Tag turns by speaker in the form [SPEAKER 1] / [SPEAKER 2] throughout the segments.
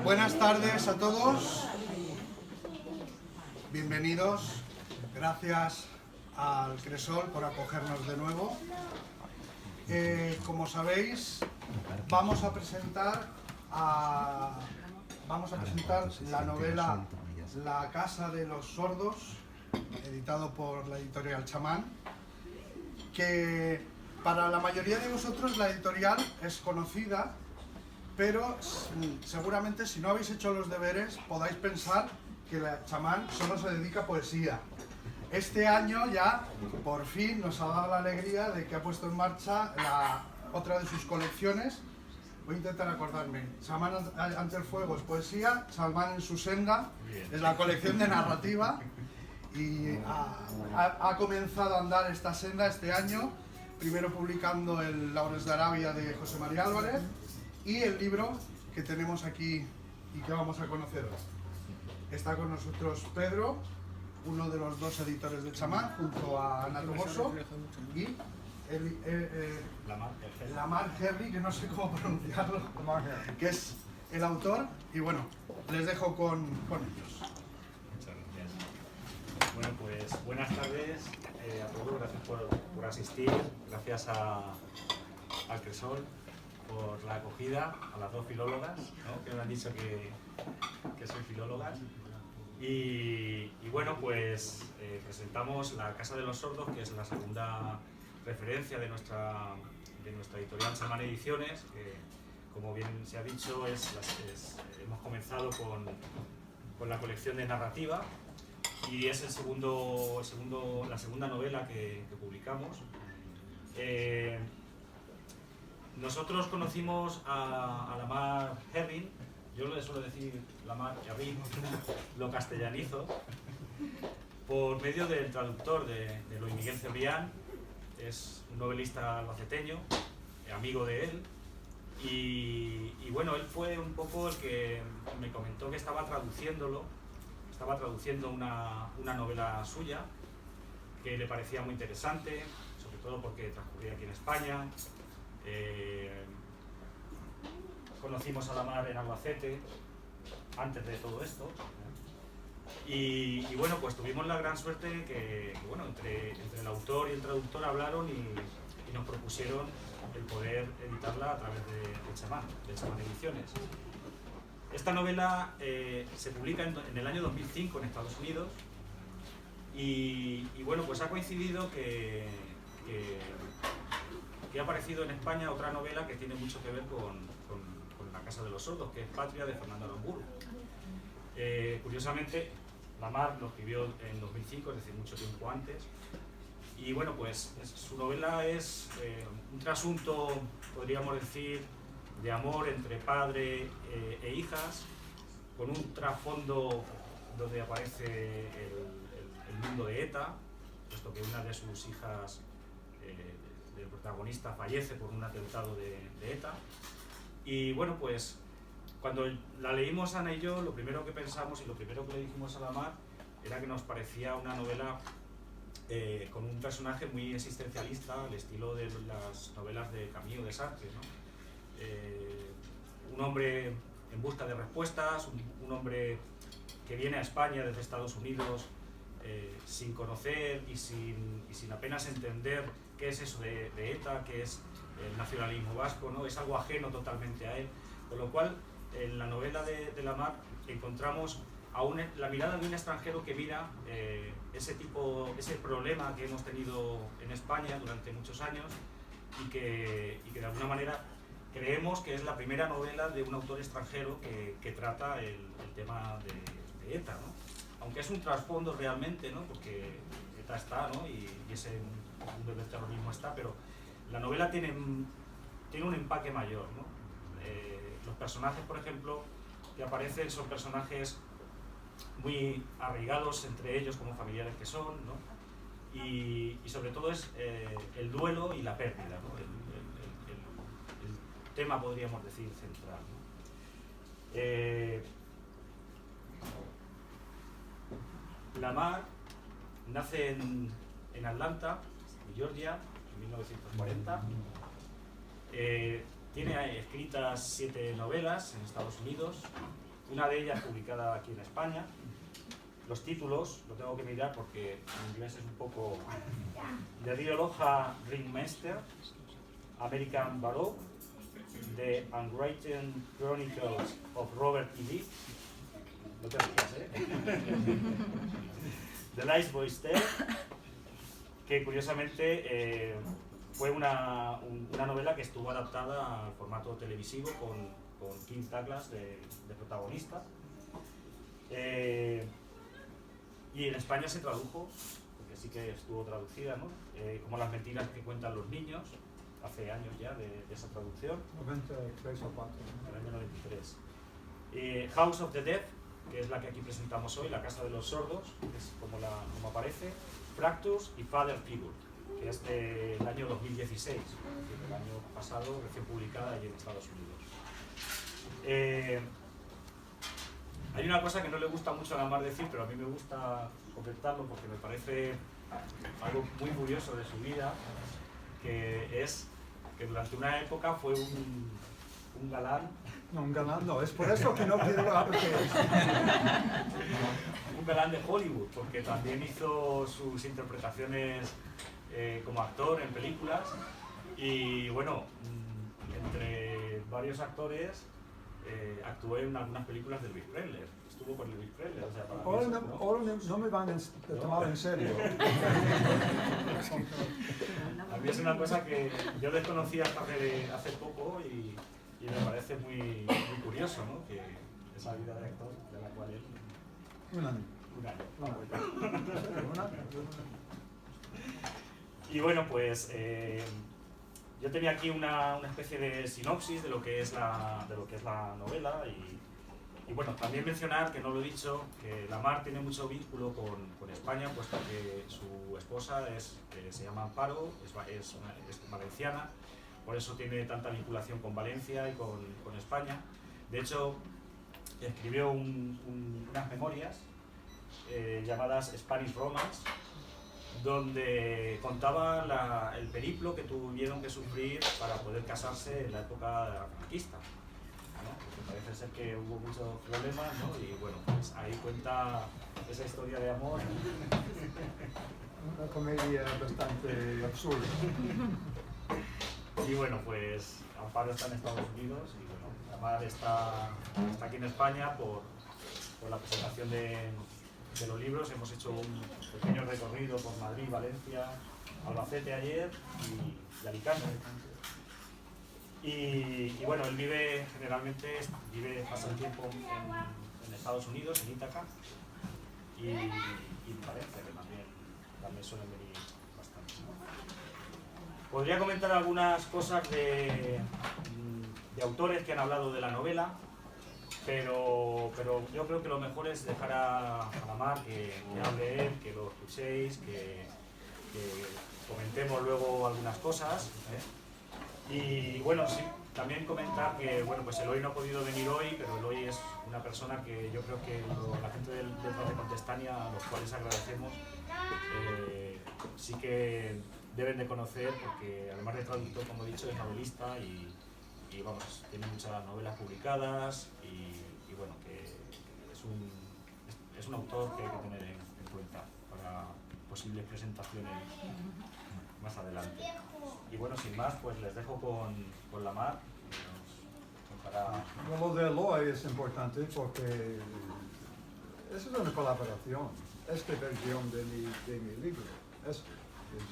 [SPEAKER 1] Buenas tardes a todos, bienvenidos, gracias al Cresol por acogernos de nuevo. Como sabéis, vamos a presentar la novela La Casa de los Sordos, editado por la editorial Chamán, que para la mayoría de vosotros la editorial es conocida, pero seguramente si no habéis hecho los deberes podáis pensar que la Chamán solo se dedica a poesía. Este año ya por fin nos ha dado la alegría de que ha puesto en marcha otra de sus colecciones. Voy a intentar acordarme. Chamán ante el fuego es poesía, Chamán en su senda es la colección de narrativa, y ha comenzado a andar esta senda este año, primero publicando el Laures de Arabia de José María Álvarez y el libro que tenemos aquí y que vamos a conocer hoy. Está con nosotros Pedro, uno de los dos editores de Chamán, junto a Ana Toboso y Lamar Herri, que no sé cómo pronunciarlo, que es el autor, y bueno, les dejo con ellos.
[SPEAKER 2] Muchas gracias. Bueno, pues buenas tardes a todos, gracias por asistir, gracias al Cresol por la acogida, a las dos filólogas, ¿no?, que me han dicho que soy filólogas. Y bueno, pues presentamos La Casa de los Sordos, que es la segunda referencia de nuestra editorial Chamán Ediciones, que, como bien se ha dicho, hemos comenzado con la colección de narrativa, y es la segunda novela que publicamos. Nosotros conocimos a Lamar Herri. Yo le suelo decir Lamar Herri, lo castellanizo, por medio del traductor de Luis Miguel Cebrián. Es un novelista albaceteño, amigo de él, y bueno, él fue un poco el que me comentó que estaba traduciendo una novela suya, que le parecía muy interesante, sobre todo porque transcurría aquí en España. Conocimos a Lamar en Albacete antes de todo esto, y bueno, pues tuvimos la gran suerte que bueno, entre el autor y el traductor hablaron y nos propusieron el poder editarla a través de Chamán Ediciones. Esta novela se publica en el año 2005 en Estados Unidos, y bueno, pues ha coincidido que ha aparecido en España otra novela que tiene mucho que ver con La Casa de los Sordos, que es Patria, de Fernando Aramburu. Curiosamente, Lamar lo escribió en 2005, es decir, mucho tiempo antes, y bueno, pues su novela es un trasunto, podríamos decir, de amor entre padre e hijas, con un trasfondo donde aparece el mundo de ETA, puesto que una de sus hijas del protagonista fallece por un atentado de ETA. Y bueno, pues cuando la leímos Ana y yo, lo primero que pensamos y lo primero que le dijimos a Lamar era que nos parecía una novela con un personaje muy existencialista, al estilo de las novelas de Camus o de Sartre, ¿no? Un hombre en busca de respuestas, un hombre que viene a España desde Estados Unidos sin conocer y sin apenas entender qué es eso de ETA, qué es el nacionalismo vasco, ¿no? Es algo ajeno totalmente a él, con lo cual en la novela de Lamar encontramos la mirada de un extranjero que mira ese problema que hemos tenido en España durante muchos años, y que de alguna manera creemos que es la primera novela de un autor extranjero que trata el tema de ETA, ¿no? Aunque es un trasfondo realmente, ¿no?, porque ETA está, ¿no?, y ese mundo del terrorismo está, pero la novela tiene un empaque mayor, ¿no? Los personajes, por ejemplo, que aparecen son personajes muy arraigados entre ellos como familiares que son, ¿no? Y sobre todo es el duelo y la pérdida, ¿no? El tema, podríamos decir, central, ¿no? Lamar nace en Atlanta Georgia, en 1940. Tiene escritas 7 novelas en Estados Unidos, una de ellas publicada aquí en España. Los títulos, lo tengo que mirar porque en inglés es un poco... The Dialoga Ringmaster, American Baroque, The Unwritten Chronicles of Robert E. Lee, no te rías, The Last Boy's Tale, que curiosamente fue una novela que estuvo adaptada al formato televisivo con Kim Douglas de protagonista. Y en España se tradujo, porque sí que estuvo traducida, ¿no? Como Las mentiras que cuentan los niños, hace años ya de esa traducción.
[SPEAKER 3] 93 o 4.
[SPEAKER 2] En el año 93. House of the Deaf, que es la que aquí presentamos hoy, La casa de los sordos, que es como aparece. Fractures y Father Figure, que es del año 2016, el año pasado, recién publicada allí en Estados Unidos. Hay una cosa que no le gusta mucho a la Mar decir, pero a mí me gusta comentarlo porque me parece algo muy curioso de su vida, que es que durante una época fue un galán.
[SPEAKER 3] No, un galán no, es por eso que no quiero hablar de
[SPEAKER 2] Un galán de Hollywood, porque también hizo sus interpretaciones como actor en películas y bueno, entre varios actores actué en algunas películas de Elvis Presley. Estuvo con Elvis Presley, o sea, para mí
[SPEAKER 3] ahora no me van a tomar en serio.
[SPEAKER 2] A mí es una cosa que yo desconocía hasta hace poco y me parece muy curioso, ¿no? Que esa vida de actor de la cual él...
[SPEAKER 3] Un año.
[SPEAKER 2] Y bueno, pues yo tenía aquí una especie de sinopsis de lo que es la novela y bueno, también mencionar, que no lo he dicho, que la Mar tiene mucho vínculo con España, puesto que su esposa se llama Amparo, es valenciana, por eso tiene tanta vinculación con Valencia y con España. De hecho, escribió unas memorias llamadas Spanish Romance, donde contaba el periplo que tuvieron que sufrir para poder casarse en la época franquista, ¿no? Porque parece ser que hubo muchos problemas, ¿no? Y bueno, pues ahí cuenta esa historia de amor.
[SPEAKER 3] Una comedia bastante absurda.
[SPEAKER 2] Y bueno, pues Amparo está en Estados Unidos y bueno, la Mar está aquí en España por la presentación de los libros. Hemos hecho un pequeño recorrido por Madrid, Valencia, Albacete ayer y Alicante. Y bueno, él pasa el tiempo en Estados Unidos, en Ítaca y en Valencia, que también suelen venir bastante. Podría comentar algunas cosas de autores que han hablado de la novela, pero yo creo que lo mejor es dejar a la Mar que hable él, que lo escuchéis, que comentemos luego algunas cosas, ¿eh? Y bueno, sí, también comentar que bueno, pues Eloy no ha podido venir hoy, pero Eloy es una persona que yo creo que la gente del de Contestania, a los cuales agradecemos, sí que deben de conocer, porque además de traductor, como he dicho, es novelista y vamos, tiene muchas novelas publicadas y bueno, que es un autor que hay que tener en cuenta para posibles presentaciones más adelante. Y bueno, sin más, pues les dejo con la Mar, que nos contará...
[SPEAKER 3] Lo de Eloy es importante porque eso es una colaboración. Esta versión de mi libro es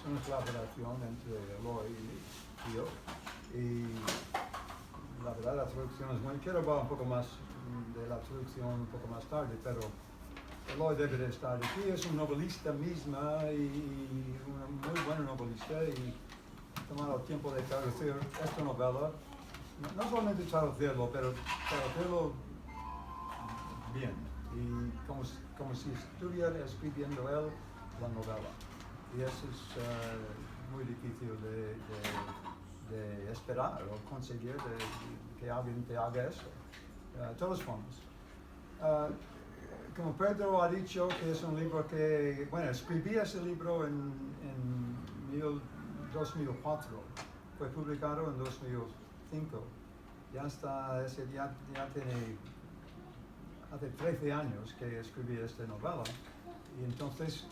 [SPEAKER 3] una colaboración entre Eloy y yo. Y la verdad, la traducción es muy... Quiero hablar un poco más de la traducción un poco más tarde, pero Eloy debe de estar aquí. Es un novelista misma y una muy buena novelista y tomar el tiempo de traducir esta novela. No solamente traducirlo, pero traducirlo bien. Y como si estuviera escribiendo él la novela. Y eso es muy difícil de esperar o conseguir que alguien te haga eso. De todas formas. Como Pedro ha dicho, que es un libro que, bueno, escribí ese libro en 2004, fue publicado en 2005. Ya tiene hace 13 años que escribí esta novela, y entonces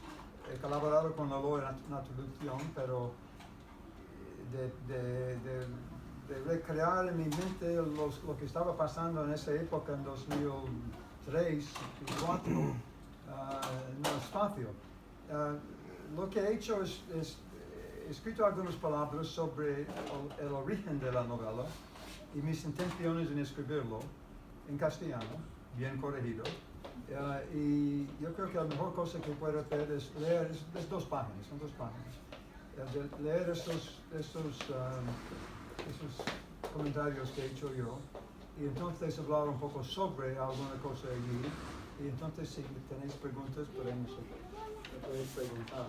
[SPEAKER 3] he colaborado con Eloy en la traducción, pero de recrear en mi mente lo que estaba pasando en esa época, en 2003 y 2004, no es fácil. Lo que he hecho es he escrito algunas palabras sobre el origen de la novela y mis intenciones en escribirlo en castellano, bien corregido. Y yo creo que la mejor cosa que puedo hacer es leer, es 2 páginas, son 2 páginas. Leer esos comentarios que he hecho yo, y entonces hablar un poco sobre alguna cosa allí, y entonces si tenéis preguntas podéis preguntar.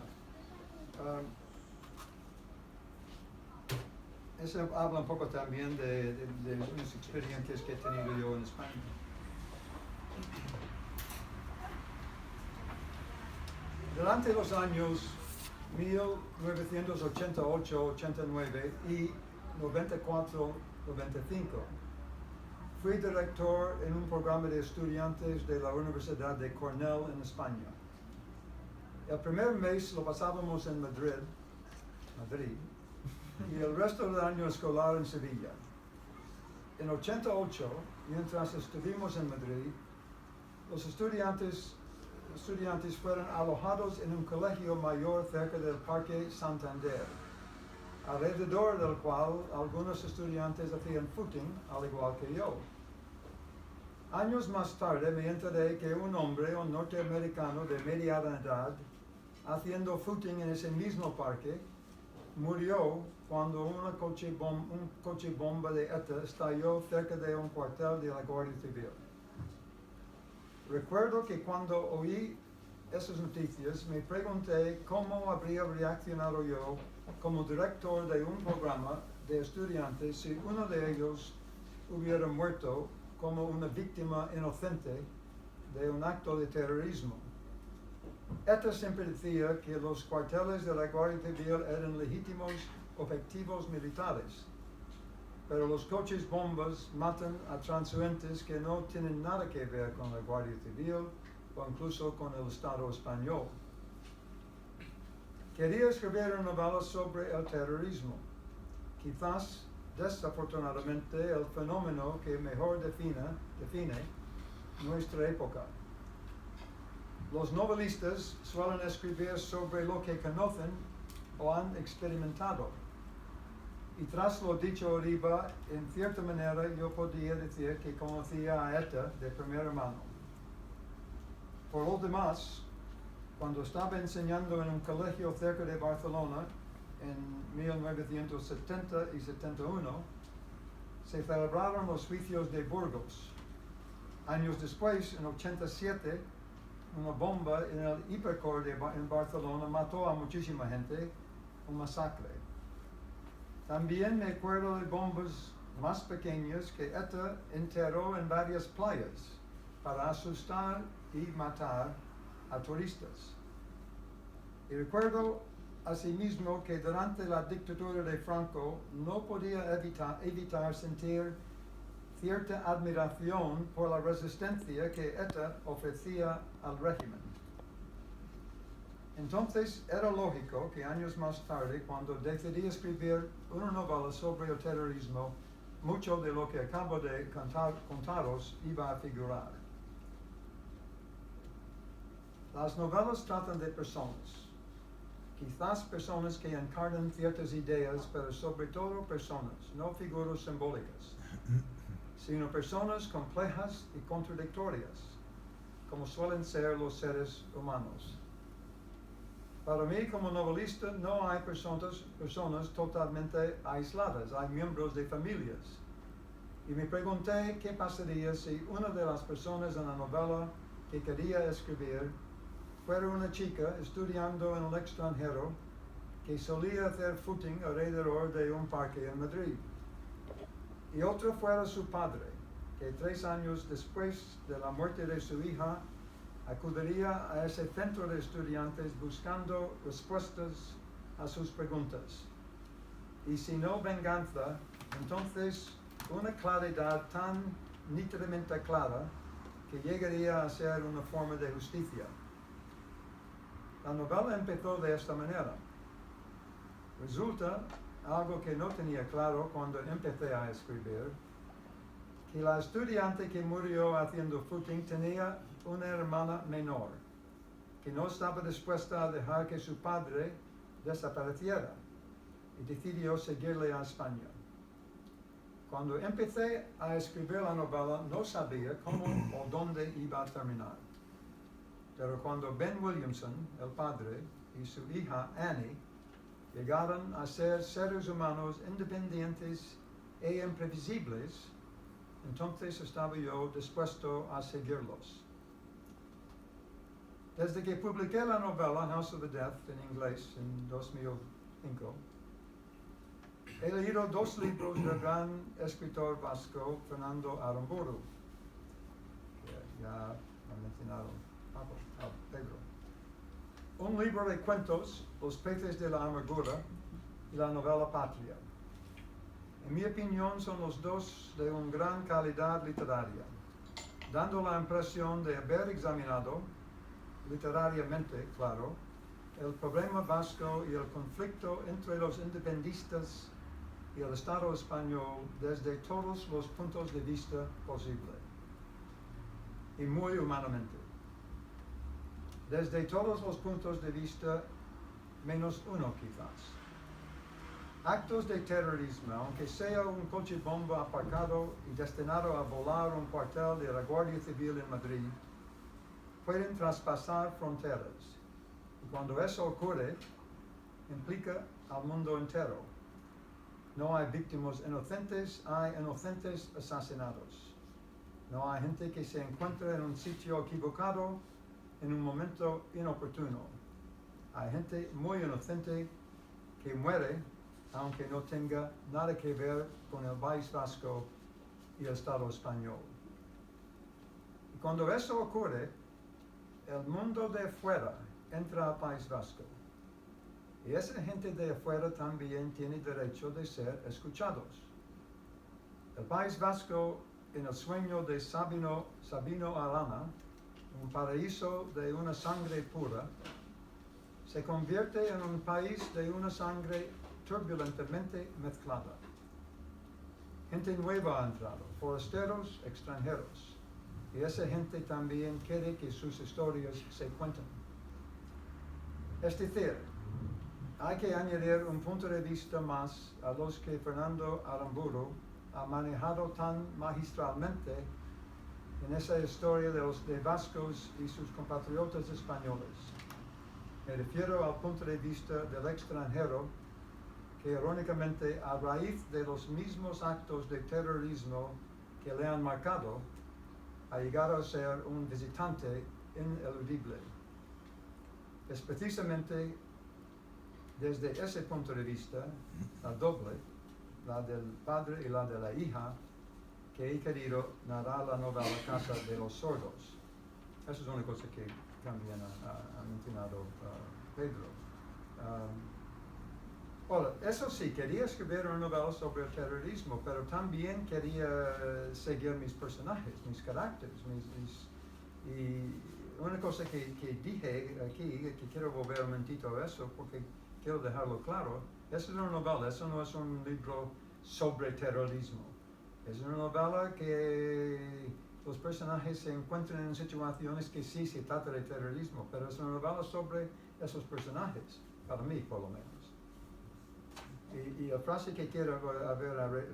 [SPEAKER 3] Eso habla un poco también de unas experiencias que he tenido yo en España. Durante los años 1988, 89 y 94, 95, fui director en un programa de estudiantes de la Universidad de Cornell en España. El primer mes lo pasábamos en Madrid, y el resto del año escolar en Sevilla. En 88, mientras estuvimos en Madrid, los estudiantes fueron alojados en un colegio mayor cerca del Parque Santander, alrededor del cual algunos estudiantes hacían footing, al igual que yo. Años más tarde me enteré que un hombre, un norteamericano de mediana edad, haciendo footing en ese mismo parque, murió cuando un coche bomba de ETA estalló cerca de un cuartel de la Guardia Civil. Recuerdo que cuando oí esas noticias me pregunté cómo habría reaccionado yo como director de un programa de estudiantes si uno de ellos hubiera muerto como una víctima inocente de un acto de terrorismo. ETA siempre decía que los cuarteles de la Guardia Civil eran legítimos objetivos militares, pero los coches bombas matan a transeúntes que no tienen nada que ver con la Guardia Civil o incluso con el Estado español. Quería escribir una novela sobre el terrorismo, quizás desafortunadamente el fenómeno que mejor define nuestra época. Los novelistas suelen escribir sobre lo que conocen o han experimentado. Y tras lo dicho arriba, en cierta manera yo podría decir que conocía a ETA de primera mano. Por lo demás, cuando estaba enseñando en un colegio cerca de Barcelona, en 1970 y 71, se celebraron los juicios de Burgos. Años después, en 87, una bomba en el Hipercor en Barcelona mató a muchísima gente, un masacre. También me acuerdo de bombas más pequeñas que ETA enterró en varias playas para asustar y matar a turistas. Y recuerdo asimismo que durante la dictadura de Franco no podía evitar sentir cierta admiración por la resistencia que ETA ofrecía al régimen. Entonces era lógico que años más tarde, cuando decidí escribir una novela sobre el terrorismo, mucho de lo que acabo de contaros iba a figurar. Las novelas tratan de personas, quizás personas que encarnan ciertas ideas, pero sobre todo personas, no figuras simbólicas, sino personas complejas y contradictorias, como suelen ser los seres humanos. Para mí, como novelista, no hay personas totalmente aisladas, hay miembros de familias. Y me pregunté qué pasaría si una de las personas en la novela que quería escribir fuera una chica estudiando en el extranjero que solía hacer footing alrededor de un parque en Madrid. Y otro fuera su padre, que 3 años después de la muerte de su hija, acudiría a ese centro de estudiantes buscando respuestas a sus preguntas. Y si no venganza, entonces una claridad tan nítidamente clara que llegaría a ser una forma de justicia. La novela empezó de esta manera. Resulta, algo que no tenía claro cuando empecé a escribir, que la estudiante que murió haciendo footing tenía una hermana menor, que no estaba dispuesta a dejar que su padre desapareciera, y decidió seguirle a España. Cuando empecé a escribir la novela, no sabía cómo o dónde iba a terminar. Pero cuando Ben Williamson, el padre, y su hija Annie llegaron a ser seres humanos independientes e imprevisibles, entonces estaba yo dispuesto a seguirlos. Desde que publiqué la novela House of the Death en inglés en 2005, he leído 2 libros del gran escritor vasco Fernando Aramburu, que ya ha mencionado Pedro. Un libro de cuentos, Los peces de la amargura, y la novela Patria. En mi opinión son los dos de una gran calidad literaria, dando la impresión de haber examinado, literariamente, claro, el problema vasco y el conflicto entre los independistas y el Estado español desde todos los puntos de vista posibles, y muy humanamente. Desde todos los puntos de vista, menos uno quizás. Actos de terrorismo, aunque sea un coche bomba aparcado y destinado a volar un cuartel de la Guardia Civil en Madrid, pueden traspasar fronteras. Y cuando eso ocurre, implica al mundo entero. No hay víctimas inocentes, hay inocentes asesinados. No hay gente que se encuentra en un sitio equivocado en un momento inoportuno. Hay gente muy inocente que muere aunque no tenga nada que ver con el País Vasco y el Estado español. Y cuando eso ocurre, el mundo de afuera entra al País Vasco. Y esa gente de afuera también tiene derecho de ser escuchados. El País Vasco, en el sueño de Sabino Arana, un paraíso de una sangre pura, se convierte en un país de una sangre turbulentemente mezclada. Gente nueva ha entrado, forasteros, extranjeros, y esa gente también quiere que sus historias se cuenten. Es decir, hay que añadir un punto de vista más a los que Fernando Aramburu ha manejado tan magistralmente en esa historia de vascos y sus compatriotas españoles. Me refiero al punto de vista del extranjero que irónicamente, a raíz de los mismos actos de terrorismo que le han marcado, ha llegado a ser un visitante ineludible. Es precisamente desde ese punto de vista, la doble, la del padre y la de la hija, que he querido narrar la novela Casa de los Sordos. Esa es una cosa que también ha mencionado Pedro. Bueno, eso sí, quería escribir una novela sobre el terrorismo, pero también quería seguir mis personajes, mis caracteres, y una cosa que dije aquí, que quiero volver un momentito a eso, porque quiero dejarlo claro, esa es una novela, eso no es un libro sobre terrorismo. Es una novela que los personajes se encuentran en situaciones que sí se trata de terrorismo, pero es una novela sobre esos personajes, para mí por lo menos. Y la frase que quiero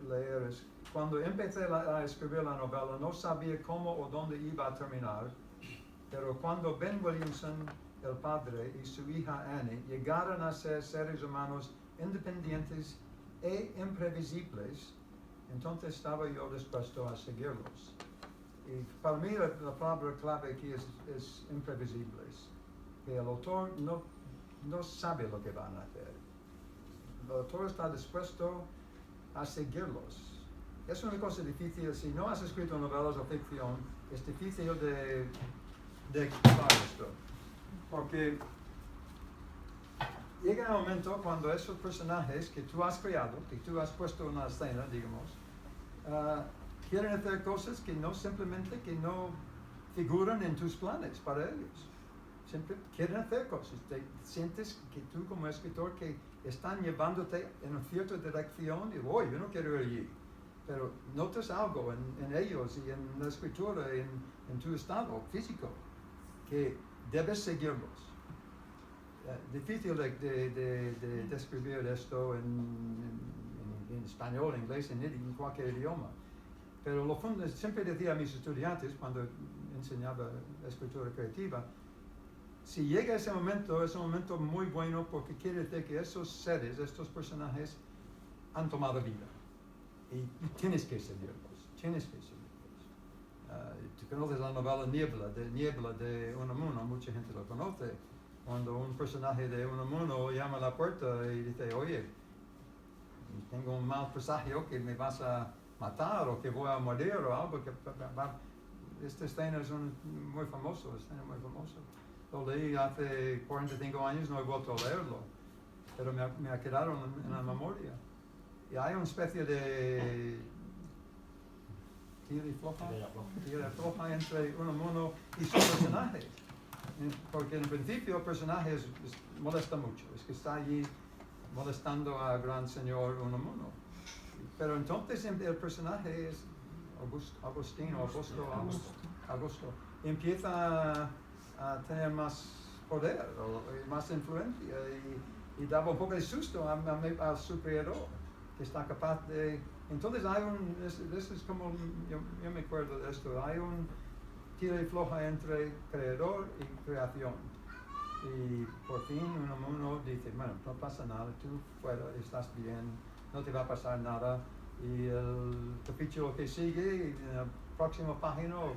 [SPEAKER 3] leer es: cuando empecé a escribir la novela no sabía cómo o dónde iba a terminar, pero cuando Ben Williamson, el padre, y su hija Annie llegaron a ser seres humanos independientes e imprevisibles, entonces estaba yo dispuesto a seguirlos. Y para mí la palabra clave aquí es imprevisibles, que el autor no sabe lo que van a hacer. El autor está dispuesto a seguirlos. Es una cosa difícil, si no has escrito novelas o ficción, es difícil de explicar esto. Porque llega el momento cuando esos personajes que tú has creado, que tú has puesto en la escena, digamos, quieren hacer cosas que no simplemente que no figuran en tus planes para ellos. Siempre quieren hacer cosas. Te sientes que tú como escritor que están llevándote en una cierta dirección y yo no quiero ir allí. Pero notas algo en ellos y en la escritura, en tu estado físico, que debes seguirlos. Difícil de describir esto en español, en inglés, en cualquier idioma. Pero lo fondo, siempre decía a mis estudiantes cuando enseñaba escritura creativa, si llega ese momento, es un momento muy bueno porque quiere decir que esos seres, estos personajes han tomado vida. Y tienes que seguirlos, tienes que seguirlos. Tú conoces la novela Niebla de Unamuno, mucha gente lo conoce. Cuando un personaje de Unamuno llama a la puerta y dice, oye, tengo un mal presagio que me vas a matar o que voy a morir o algo, esta escena es muy famoso, Lo leí hace 45 años, no he vuelto a leerlo, pero me ha quedado en la memoria. Y hay una especie de tira y floja entre Unamuno y su personaje. Porque en principio el personaje molesta mucho, es que está allí molestando al gran señor Unamuno. Pero entonces el personaje es Augusto, empieza a tener más poder, más influencia y daba un poco de susto a su creador, que está capaz de... Entonces hay eso es como, yo me acuerdo de esto, hay un tira y floja entre creador y creación. Y por fin uno dice, bueno, no pasa nada, tú fuera, estás bien, no te va a pasar nada. Y el capítulo que sigue, en la próxima página, o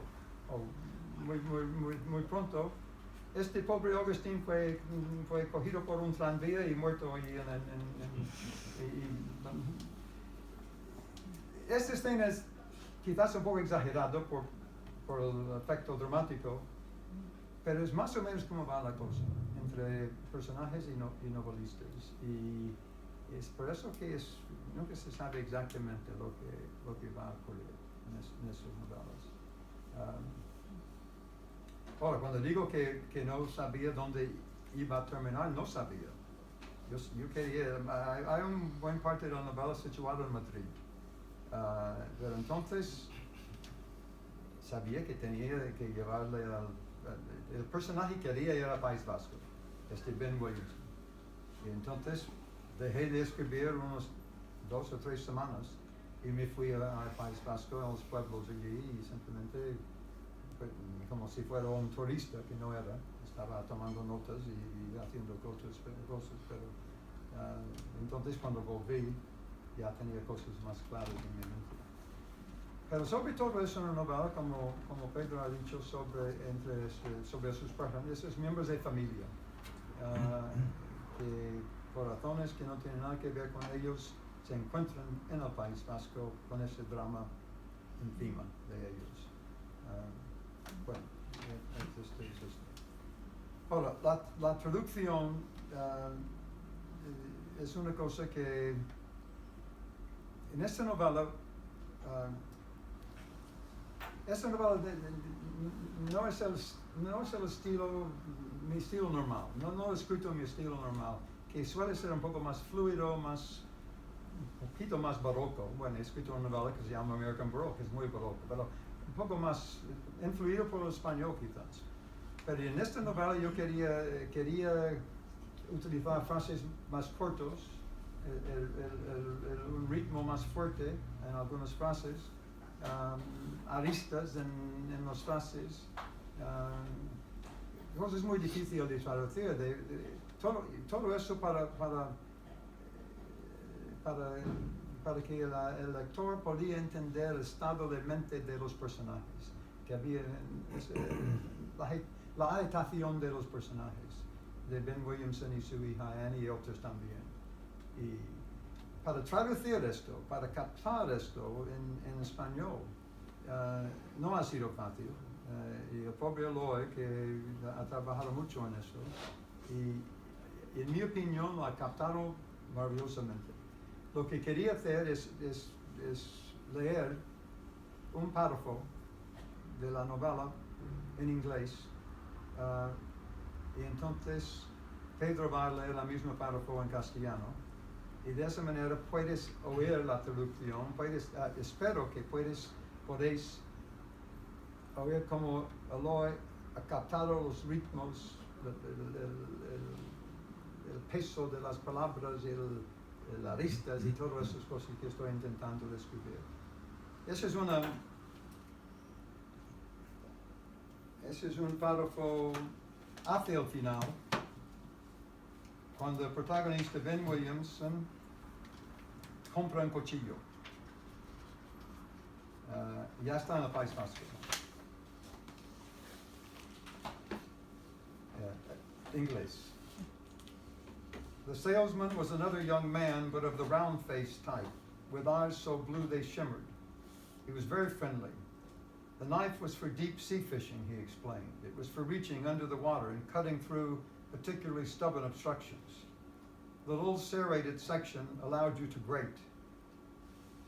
[SPEAKER 3] muy pronto, este pobre Augustín fue cogido por un tranvía y muerto. Esta escena es quizás un poco exagerado por el efecto dramático, pero es más o menos como va la cosa entre personajes y novelistas. Y es por eso que nunca se sabe exactamente lo que va a ocurrir en esas novelas. Ahora, cuando digo que no sabía dónde iba a terminar, no sabía. Yo quería, hay un buen parte de la novela situado en Madrid. Pero entonces sabía que tenía que llevarle el personaje quería ir al País Vasco, Ben Williamson. Y entonces dejé de escribir unos 2 o 3 semanas y me fui al País Vasco, a los pueblos allí, y simplemente, como si fuera un turista, que no era, estaba tomando notas y haciendo cosas, pero entonces cuando volví ya tenía cosas más claras en mi mente. Pero sobre todo es una novela, como Pedro ha dicho, sobre sus personajes, esos miembros de familia, que por razones que no tienen nada que ver con ellos, se encuentran en el País Vasco con ese drama encima de ellos. Bueno, es esto. Ahora, la traducción es una cosa que en esta novela no es el estilo, mi estilo normal, no he escrito mi estilo normal, que suele ser un poco más fluido, un poquito más barroco. Bueno, he escrito una novela que se llama American Baroque, que es muy barroco, pero un poco más influido por el español quizás. Pero en esta novela yo quería utilizar frases más cortos, un ritmo más fuerte en algunas frases, aristas en las frases, cosas muy difíciles de traducir, todo eso para que el lector podía entender el estado de mente de los personajes, que había la agitación de los personajes, de Ben Williamson y su hija Annie y otros también. Y para traducir esto, para captar esto en español, no ha sido fácil. Y el pobre Eloy, que ha trabajado mucho en eso, y en mi opinión lo ha captado maravillosamente. Lo que quería hacer es leer un párrafo de la novela en inglés, y entonces Pedro va a leer el mismo párrafo en castellano, y de esa manera puedes oír la traducción, espero que podéis oír cómo Eloy ha captado los ritmos, el peso de las palabras, las aristas y todas esas cosas que estoy intentando describir. Ese es un párrafo hacia el final, cuando el protagonista Ben Williamson compra un cuchillo. Ya está en el País Vasco. English. The salesman was another young man, but of the round-faced type, with eyes so blue they shimmered. He was very friendly. The knife was for deep sea fishing, he explained. It was for reaching under the water and cutting through particularly stubborn obstructions. The little serrated section allowed you to grate.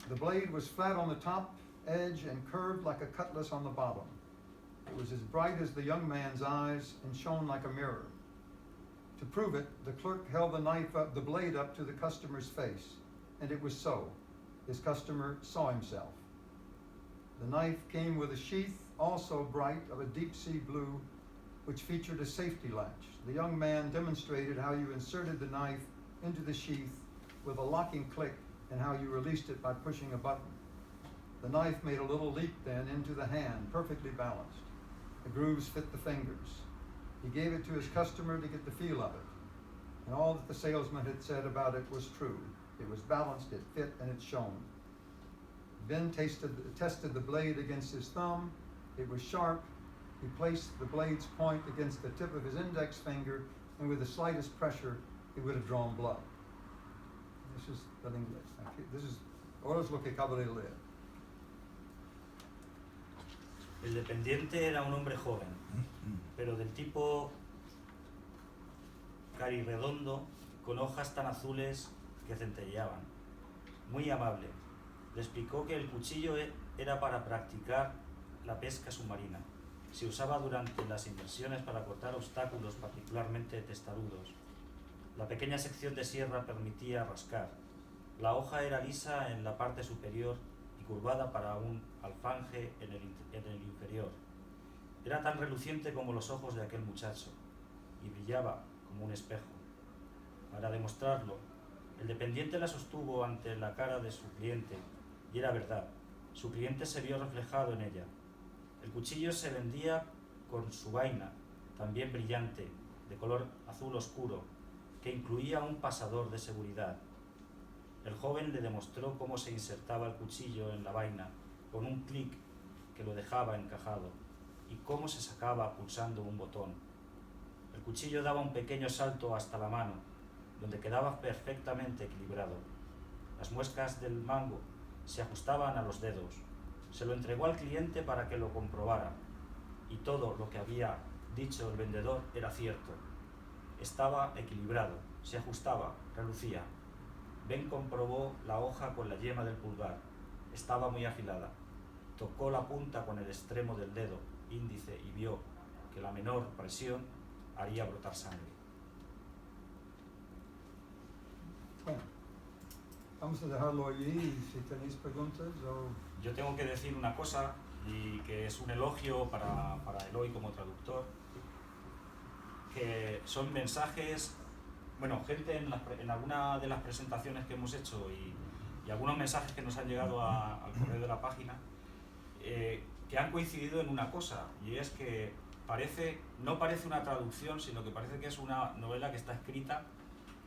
[SPEAKER 3] The blade was flat on the top edge and curved like a cutlass on the bottom. It was as bright as the young man's eyes and shone like a mirror. To prove it, the clerk held the blade up to the customer's face, and it was so. His customer saw himself. The knife came with a sheath, also bright, of a deep-sea blue, which featured a safety latch. The young man demonstrated how you inserted the knife into the sheath with a locking click and how you released it by pushing a button. The knife made a little leap then into the hand, perfectly balanced. The grooves fit the fingers. He gave it to his customer to get the feel of it. And all that the salesman had said about it was true. It was balanced, it fit, and it shone. Ben tested the blade against his thumb. It was sharp. He placed the blade's point against the tip of his index finger, and with the slightest pressure, he would have drawn blood. This is the English. Ahora es lo que acabo de leer.
[SPEAKER 2] El dependiente era un hombre joven, pero del tipo carirredondo, con hojas tan azules que centelleaban. Muy amable. Le explicó que el cuchillo era para practicar la pesca submarina. Se usaba durante las inmersiones para cortar obstáculos particularmente testarudos. La pequeña sección de sierra permitía rascar. La hoja era lisa en la parte superior y curvada para un alfanje en el inferior. Era tan reluciente como los ojos de aquel muchacho y brillaba como un espejo. Para demostrarlo, el dependiente la sostuvo ante la cara de su cliente y era verdad. Su cliente se vio reflejado en ella. El cuchillo se vendía con su vaina, también brillante, de color azul oscuro, que incluía un pasador de seguridad. El joven le demostró cómo se insertaba el cuchillo en la vaina con un clic que lo dejaba encajado y cómo se sacaba pulsando un botón. El cuchillo daba un pequeño salto hasta la mano, donde quedaba perfectamente equilibrado. Las muescas del mango se ajustaban a los dedos. Se lo entregó al cliente para que lo comprobara, y todo lo que había dicho el vendedor era cierto. Estaba equilibrado, se ajustaba, relucía. Ben comprobó la hoja con la yema del pulgar. Estaba muy afilada. Tocó la punta con el extremo del dedo índice y vio que la menor presión haría brotar sangre.
[SPEAKER 3] Bueno, vamos a dejarlo allí. Si tenéis preguntas o...
[SPEAKER 2] Yo tengo que decir una cosa, y que es un elogio para Eloy como traductor, que son mensajes, bueno, gente en alguna de las presentaciones que hemos hecho y algunos mensajes que nos han llegado al correo de la página, que han coincidido en una cosa, y es que no parece una traducción, sino que parece que es una novela que está escrita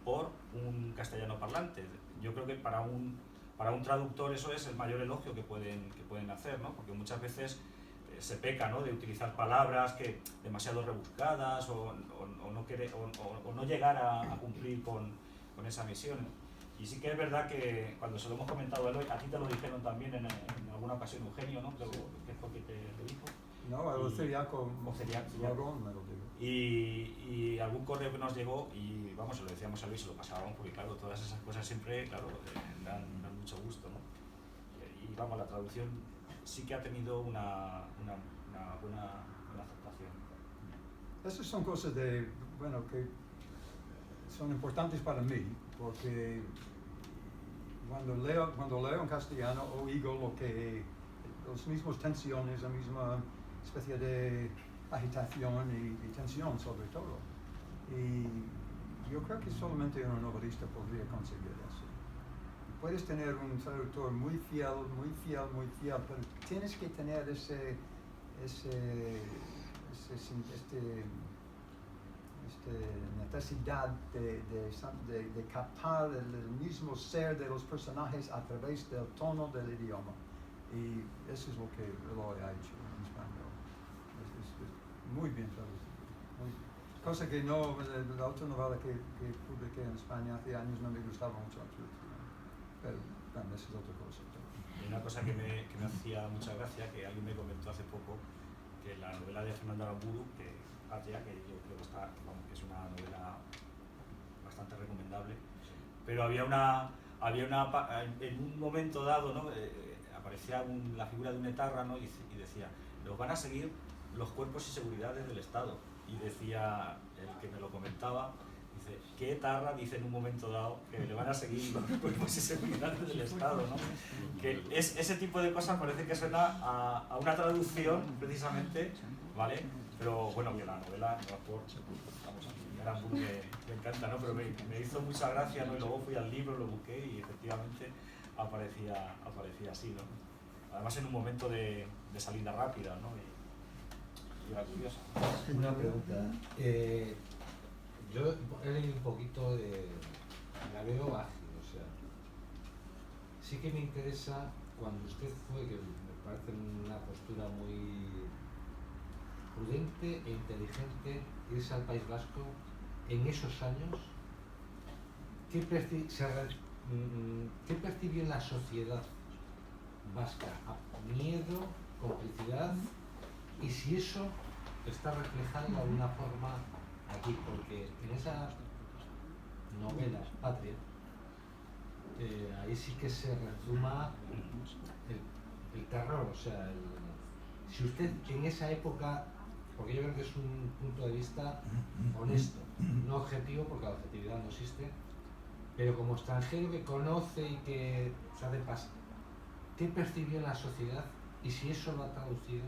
[SPEAKER 2] por un castellano parlante. Yo creo que para un traductor eso es el mayor elogio que pueden hacer, ¿no? Porque muchas veces se peca, ¿no?, de utilizar palabras demasiado rebuscadas o no llegar a cumplir con esa misión. Y sí que es verdad que cuando se lo hemos comentado a Eloy, a ti te lo dijeron también en alguna ocasión Eugenio, ¿no? Creo que es porque te dijo.
[SPEAKER 3] No, el celiaco,
[SPEAKER 2] o celiaco.
[SPEAKER 3] marrón, me lo digo.
[SPEAKER 2] Y algún correo que nos llegó, y vamos, se lo decíamos a Luis, se lo pasábamos, porque claro, todas esas cosas siempre, claro, dan mucho gusto, ¿no? Y vamos, la traducción sí que ha tenido una buena aceptación.
[SPEAKER 3] Esas son cosas de, bueno, que son importantes para mí, porque cuando leo en castellano oigo lo que, las mismas tensiones, la misma especie de agitación y tensión sobre todo. Y yo creo que solamente un novelista podría conseguir eso. Puedes tener un traductor muy fiel, pero tienes que tener esta necesidad de captar el mismo ser de los personajes a través del tono del idioma. Y eso es lo que Eloy ha hecho en español. Es muy bien traducido. Cosa que no, la otra novela que publiqué en España hace años no me gustaba mucho la traducción. Pero bueno, eso es otra cosa.
[SPEAKER 2] Y una cosa que me hacía mucha gracia, que alguien me comentó hace poco, que la novela de Fernando Aramburu, que yo creo que que es una novela bastante recomendable, pero en un momento dado, ¿no? Aparecía la figura de un etarra, ¿no? y decía, los van a seguir los cuerpos y seguridades del Estado. Y decía el que me lo comentaba, dice, ¿qué etarra dice en un momento dado que le van a seguir los cuerpos y seguridades del Estado, ¿no? Que ese tipo de cosas parece que suena a una traducción, precisamente, ¿vale? Pero bueno, que la novela, me encanta, ¿no? Pero me hizo mucha gracia, ¿no? Y luego fui al libro, lo busqué y efectivamente aparecía así, ¿no? Además en un momento de salida rápida, ¿no? Y era curioso.
[SPEAKER 4] Una pregunta. Yo he leído un poquito la veo ágil, o sea, sí que me interesa cuando usted fue, que me parece una postura muy prudente e inteligente, irse al País Vasco en esos años. ¿Qué percibió en la sociedad vasca? ¿Miedo, complicidad? Y si eso está reflejado de alguna forma aquí, porque en esa novela, Patria, ahí sí que se rezuma el terror, o sea, si usted en esa época, porque yo creo que es un punto de vista honesto, no objetivo, porque la objetividad no existe, pero como extranjero que conoce y que sabe pasar, ¿qué percibió en la sociedad? Y si eso lo ha traducido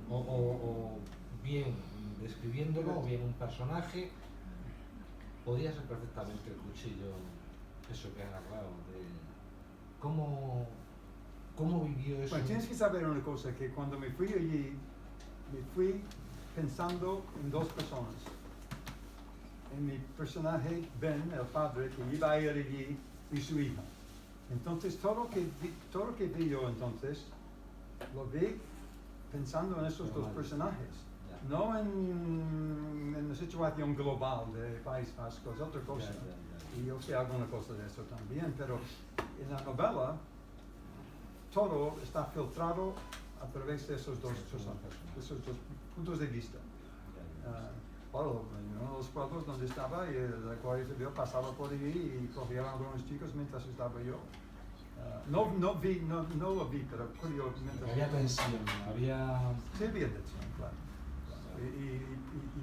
[SPEAKER 4] o bien describiéndolo, o bien un personaje, podría ser perfectamente el cuchillo, eso que han hablado, de cómo vivió eso.
[SPEAKER 3] Bueno, tienes que saber una cosa, que cuando me fui allí, me fui pensando en dos personas. En mi personaje, Ben, el padre, que iba a ir allí, y su hija. Entonces, todo lo que vi yo entonces, lo vi pensando en esos dos personajes, no en la situación global del País Vasco, es otra cosa. Y yo sé alguna cosa de eso también, pero en la novela todo está filtrado a través de esos dos personajes, esos dos puntos de vista. Claro, en uno de los pueblos donde estaba, y la Guardia Civil pasaba por allí y cogían a algunos chicos mientras estaba yo. No lo vi, pero curiosamente.
[SPEAKER 4] Había tensión, había...
[SPEAKER 3] Sí, había tensión, claro. Y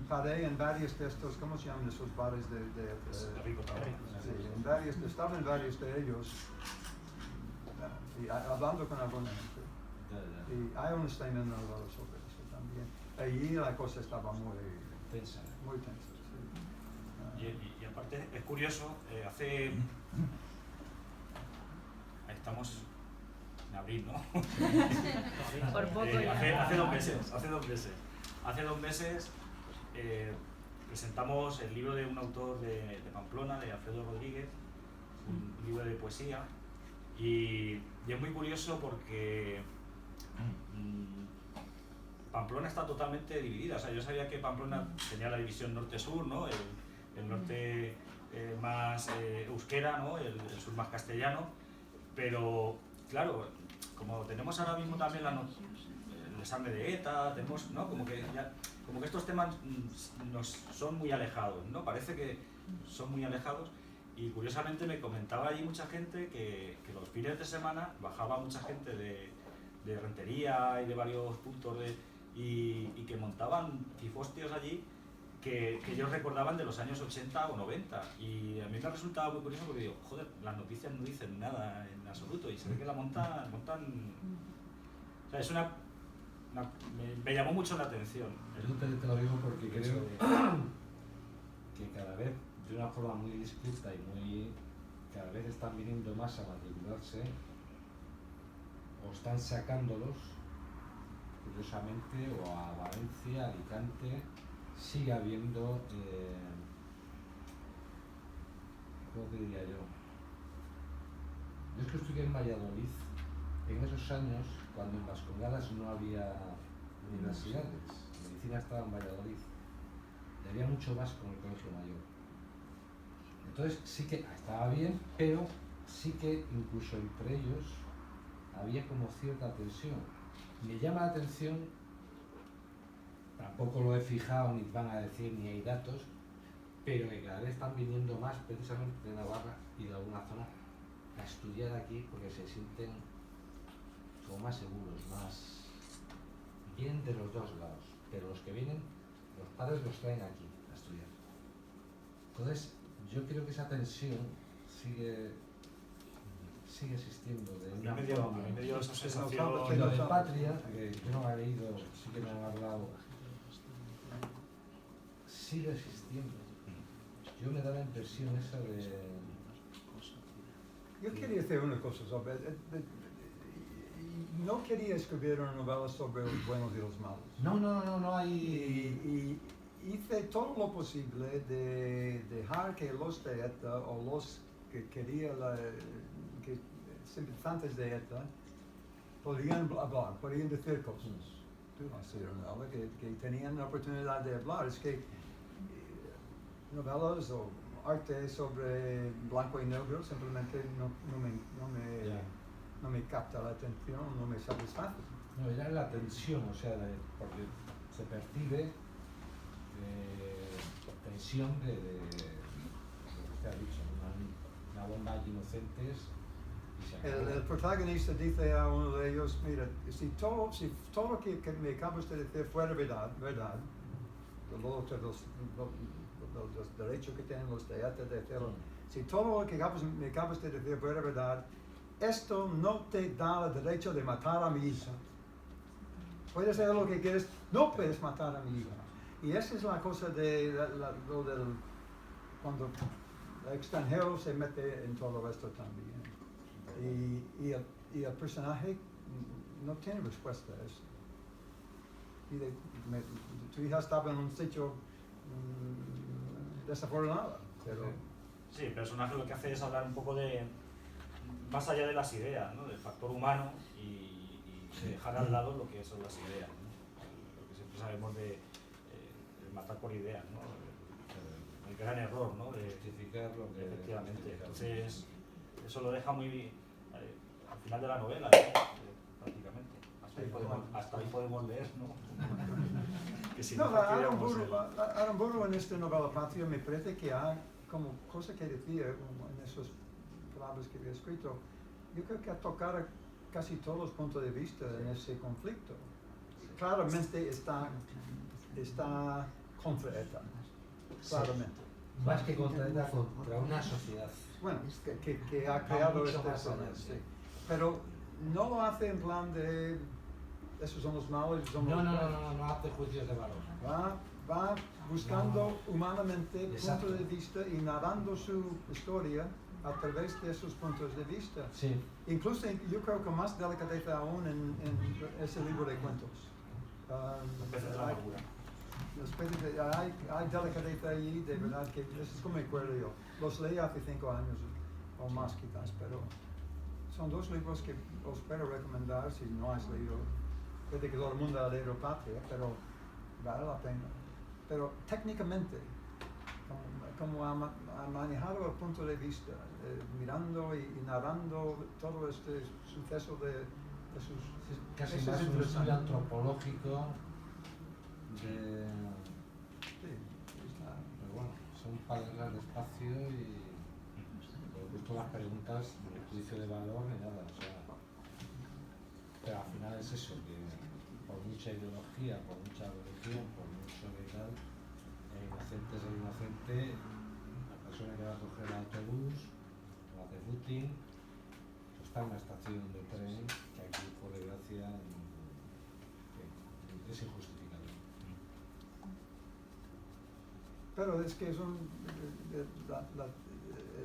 [SPEAKER 3] paré en varios de estos, ¿cómo se llaman esos bares de sí, estaba en varios de ellos, y hablando con alguna gente. Y hay una escena en la novela sobre eso también. Allí la cosa estaba muy tensa. Muy tensa, sí.
[SPEAKER 2] Y aparte es curioso, estamos en abril, ¿no?
[SPEAKER 5] Por poco ya.
[SPEAKER 2] Hace 2 meses. Hace 2 meses presentamos el libro de un autor de Pamplona, de Alfredo Rodríguez, un libro de poesía, y es muy curioso porque Pamplona está totalmente dividida. O sea, yo sabía que Pamplona tenía la división norte-sur, ¿no? El norte más euskera, ¿no? El sur más castellano, pero claro, como tenemos ahora mismo también el examen de ETA, tenemos, ¿no? Como que estos temas nos son muy alejados, ¿no? Parece que son muy alejados. Y curiosamente me comentaba allí mucha gente que los fines de semana bajaba mucha gente de Rentería y de varios puntos y que montaban pifostios allí que ellos recordaban de los años 80 o 90. Y a mí me ha resultado muy curioso porque digo, joder, las noticias no dicen nada en absoluto y se ve que la montan. O sea, es me llamó mucho la atención.
[SPEAKER 4] Yo te lo digo porque creo que cada vez, de una forma muy discreta y cada vez están viniendo más a matricularse o están sacándolos, curiosamente, o a Valencia, Alicante. Sigue habiendo, ¿cómo te diría yo? Yo es que estudié en Valladolid en esos años, cuando en Vascongadas no había universidades, medicina estaba en Valladolid, y había mucho vasco en el Colegio Mayor. Entonces sí que estaba bien, pero sí que incluso entre ellos había como cierta tensión. Me llama la atención, tampoco lo he fijado ni van a decir ni hay datos, pero que cada vez están viniendo más precisamente de Navarra y de alguna zona a estudiar aquí porque se sienten como más seguros, más bien de los dos lados, pero los que vienen, los padres los traen aquí a estudiar. Entonces yo creo que esa tensión sigue existiendo de una forma.
[SPEAKER 2] Me dio esa sensación.
[SPEAKER 4] Y lo de patria, que yo no he leído, sí que no he hablado, sigue existiendo. Yo me da la impresión esa de...
[SPEAKER 3] Yo quería hacer una cosa sobre... no quería escribir una novela sobre los buenos y los malos.
[SPEAKER 4] No hay...
[SPEAKER 3] Y hice todo lo posible de dejar que los de ETA o los que querían que simpatizantes de ETA podían hablar, podían decir cosas. Que tenían la oportunidad de hablar. Es que novelas o arte sobre blanco y negro simplemente no me capta la atención, no me satisface.
[SPEAKER 4] No, era la tensión, o sea, porque se percibe tensión de lo que usted ha dicho, una bomba de inocentes y se acabó.
[SPEAKER 3] El protagonista dice a uno de ellos, mira, si todo lo que me acabas de decir fuera verdad, los derechos que tienen los de ETA de hacerlo, si todo lo que me acabas de decir fuera verdad, esto no te da el derecho de matar a mi hija. Puedes hacer lo que quieres, no puedes matar a mi hija. Y esa es la cosa de lo del cuando el extranjero se mete en todo esto también. Y el personaje no tiene respuesta a eso. Tu hija estaba en un sitio desafortunado, pero...
[SPEAKER 2] Sí, el personaje lo que hace es hablar un poco de más allá de las ideas, ¿no? Del factor humano y dejar al lado lo que son las ideas, ¿no? Lo que siempre sabemos de matar por ideas, ¿no? El gran error, ¿no? De
[SPEAKER 4] justificar lo que...
[SPEAKER 2] Efectivamente. Entonces, eso lo deja muy... al final de la novela, ¿no? Prácticamente. Hasta ahí podemos leer, ¿no? Que si no,
[SPEAKER 3] Aramburu en esta novela Patria me parece que hay como cosa que decía en esas palabras que había escrito. Yo creo que ha tocado casi todos los puntos de vista en ese conflicto. Claramente está contra ETA, claramente.
[SPEAKER 4] Más que contra ETA, contra una sociedad.
[SPEAKER 3] Bueno, que ha creado este problema, sí. Pero no lo hace en plan de esos son los malos, esos son los
[SPEAKER 4] no hace juicios de valor.
[SPEAKER 3] Va buscando humanamente puntos de vista y narrando su historia a través de esos puntos de vista.
[SPEAKER 4] Sí.
[SPEAKER 3] Incluso yo creo que más delicadeza aún en ese libro de cuentos. Hay delicadeza ahí, de verdad, que eso es como me acuerdo yo. Los leí hace 5 años o más quizás, pero son 2 libros que os espero recomendar si no has leído. Puede que todo el mundo ha leído Patria, pero vale la pena. Pero técnicamente, como ha manejado el punto de vista, mirando y narrando todo este suceso de
[SPEAKER 4] Es casi
[SPEAKER 3] eso
[SPEAKER 4] más
[SPEAKER 3] es
[SPEAKER 4] un estudio
[SPEAKER 3] interesante.
[SPEAKER 4] antropológico de...
[SPEAKER 3] Sí, está.
[SPEAKER 4] Pero bueno, son palabras despacio y por lo visto las preguntas de juicio de valor ni nada, o sea, pero al final es eso, que por mucha ideología, por mucha religión, por mucho de tal, inocente es el inocente, la persona que va a coger el autobús o hace footing, está en una estación de tren que aquí por desgracia es injustificable.
[SPEAKER 3] Pero es que el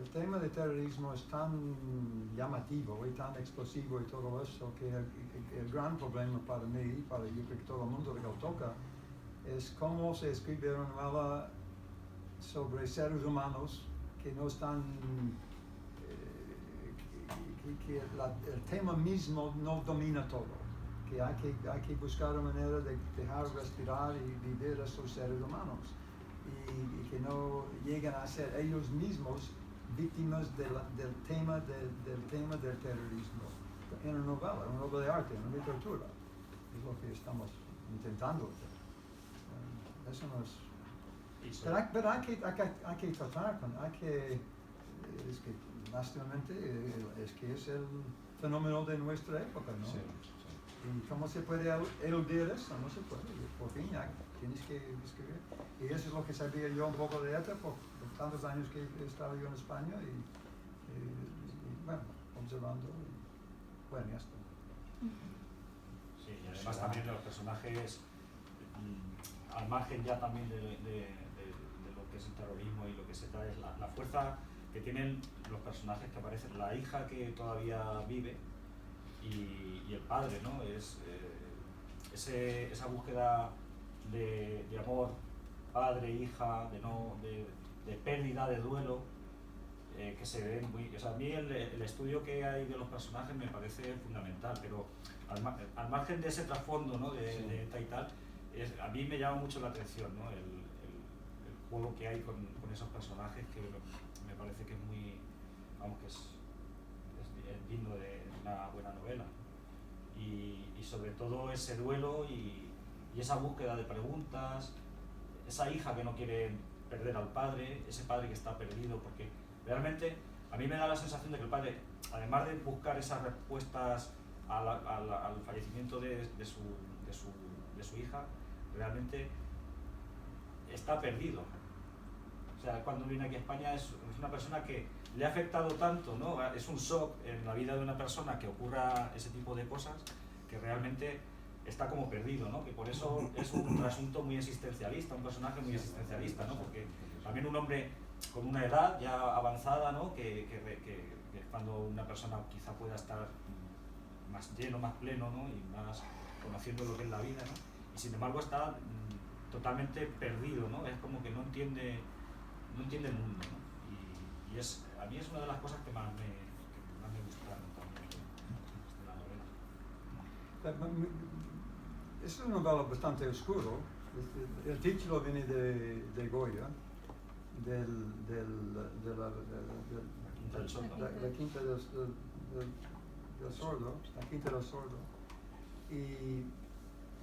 [SPEAKER 3] tema de terrorismo es tan llamativo y tan explosivo y todo eso que el gran problema para mí, para yo creo que todo el mundo que lo toca, es cómo se escribe una novela sobre seres humanos que no están, el tema mismo no domina todo, que hay que buscar una manera de dejar respirar y vivir a esos seres humanos. Y que no lleguen a ser ellos mismos víctimas del tema del terrorismo en una novela de arte, en una literatura. Es lo que estamos intentando hacer. Eso no es... Pero hay que tratar es que lástimamente es que es el fenómeno de nuestra época, ¿no?
[SPEAKER 4] Sí.
[SPEAKER 3] ¿Y cómo se puede eludir eso? No se puede. Por fin ya tienes que escribir. Y eso es lo que sabía yo un poco de ETA por tantos años que he estado yo en España y bueno, observando. Bueno, ya está.
[SPEAKER 2] Sí, y además también de los personajes, al margen ya también de lo que es el terrorismo y lo que se trae, es la fuerza que tienen los personajes que aparecen, la hija que todavía vive y el padre, ¿no? Es esa búsqueda de amor padre-hija, de pérdida, de duelo, que se ve muy... O sea, a mí el estudio que hay de los personajes me parece fundamental, pero al margen de ese trasfondo, ¿no? de ETA y tal, a mí me llama mucho la atención, ¿no? el juego que hay con esos personajes, que me parece que es muy... vamos, que es digno de una buena novela. Y sobre todo ese duelo y esa búsqueda de preguntas, esa hija que no quiere perder al padre, ese padre que está perdido, porque realmente a mí me da la sensación de que el padre, además de buscar esas respuestas al fallecimiento de su hija, realmente está perdido. O sea, cuando viene aquí a España es una persona que le ha afectado tanto, ¿no? Es un shock en la vida de una persona que ocurra ese tipo de cosas, que realmente está como perdido, ¿no? Que por eso es un asunto muy existencialista, un personaje muy existencialista, ¿no? Porque también un hombre con una edad ya avanzada, ¿no? Que es cuando una persona quizá pueda estar más lleno, más pleno, ¿no? Y más conociendo lo que es la vida, ¿no? Y sin embargo está totalmente perdido, ¿no? Es como que no entiende el mundo, ¿no? Y a mí es una de las cosas que más me gustaron también de la novela.
[SPEAKER 3] Es una novela bastante oscuro. El título viene de Goya, de la Quinta del Sordo, la Quinta del Sordo. Y